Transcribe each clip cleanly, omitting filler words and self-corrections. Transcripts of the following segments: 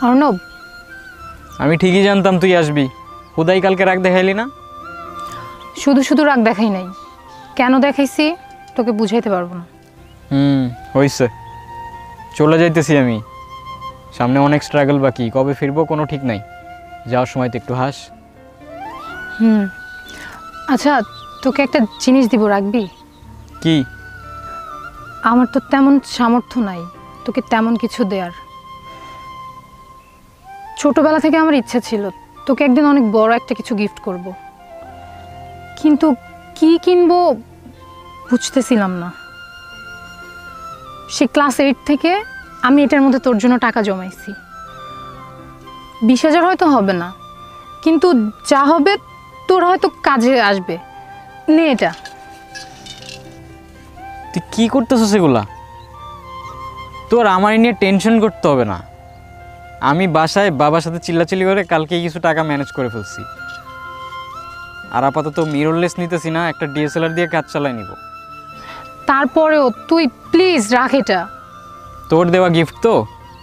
অর্ণব, আমি ঠিকই জানতাম তুই আসবি। হুদাই কালকে রাগ দেখাইলি না? শুধু শুধু রাগ দেখাই নাই, কেন দেখাইছি তোকে বুঝাইতে পারবো না। হইছে, চলে যাইতেছি আমি। সামনে অনেক স্ট্রাগল বাকি, কবে ফিরবো কোনো ঠিক নাই। যাওয়ার সময় তো একটু হাস। আচ্ছা, তোকে একটা জিনিস দিব, রাখবি? কি? আমার তো তেমন সামর্থ্য নাই তোকে তেমন কিছু দেয়ার। ছোটবেলা থেকে আমার ইচ্ছা ছিল তোকে একদিন অনেক বড় একটা কিছু গিফট করব, কিন্তু কি কিনবো বুঝতেছিলাম না। সে ক্লাস 8 থেকে আমি এটার মধ্যে তোর জন্য টাকা জমাইছি। 20,000 হয়তো হবে না, কিন্তু যা হবে তোর হয়তো কাজে আসবে। নে এটা। তুই কি করতেছ সেগুলা? তোর আমার নিয়ে টেনশন করতে হবে না। আমি বাসায় বাবার সাথে চিল্লাচিল্লি করে কালকেই কিছু টাকা ম্যানেজ করে ফেলছি। আর আপাতত মিররলেস নিতেছি না, একটা ডিএসএলআর দিয়ে কাজ চালাই নিব। তারপরেও তুই প্লিজ রাখ এটা। তোর দেওয়া গিফট তো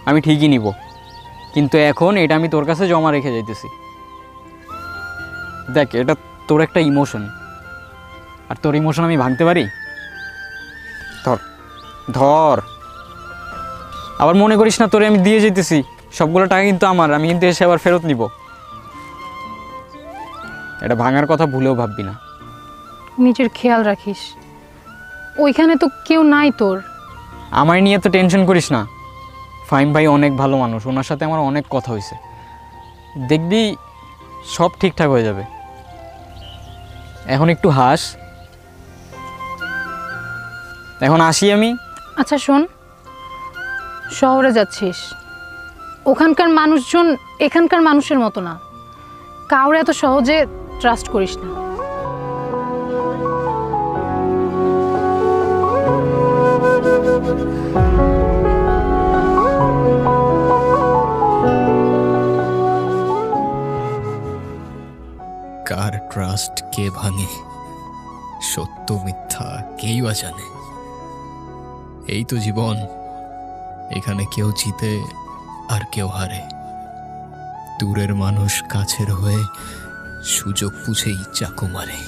আমি ঠিকই নিব, কিন্তু এখন এটা আমি তোর কাছে জমা রেখে যাইতেছি। দেখ, এটা তোর একটা ইমোশন, আর তোর ইমোশন আমি ভাঙতে পারি? ধর ধর। আবার মনে করিস না তোরে আমি দিয়ে যেতেছি, সবগুলো টাকা কিন্তু আমার, আমি কিন্তু এসে আবার ফেরত নিব। এটা ভাঙার কথা ভুলেও ভাববি না। নিজের খেয়াল রাখিস, ওইখানে তো কেউ নাই তোর। আমার নিয়ে তো টেনশন করিস না। ফাহিম ভাই অনেক ভালো মানুষ, ওনার সাথে আমার অনেক কথা হয়েছে। দেখবি সব ঠিকঠাক হয়ে যাবে। এখন একটু হাস। এখন আসি আমি। আচ্ছা শোন, শহরে যাচ্ছিস, ওখানকার মানুষজন এখানকার মানুষের মতো না, কাউরে এত সহজে ট্রাস্ট করিস না। কার ট্রাস্ট কে ভাঙে, সত্য মিথ্যা কেই বা জানে। এই তো জীবন, এখানে কেউ জিতে আর কেউ হারে। দূরের মানুষ কাছের হয়ে সুযোগ বুঝেই চাকু মারে।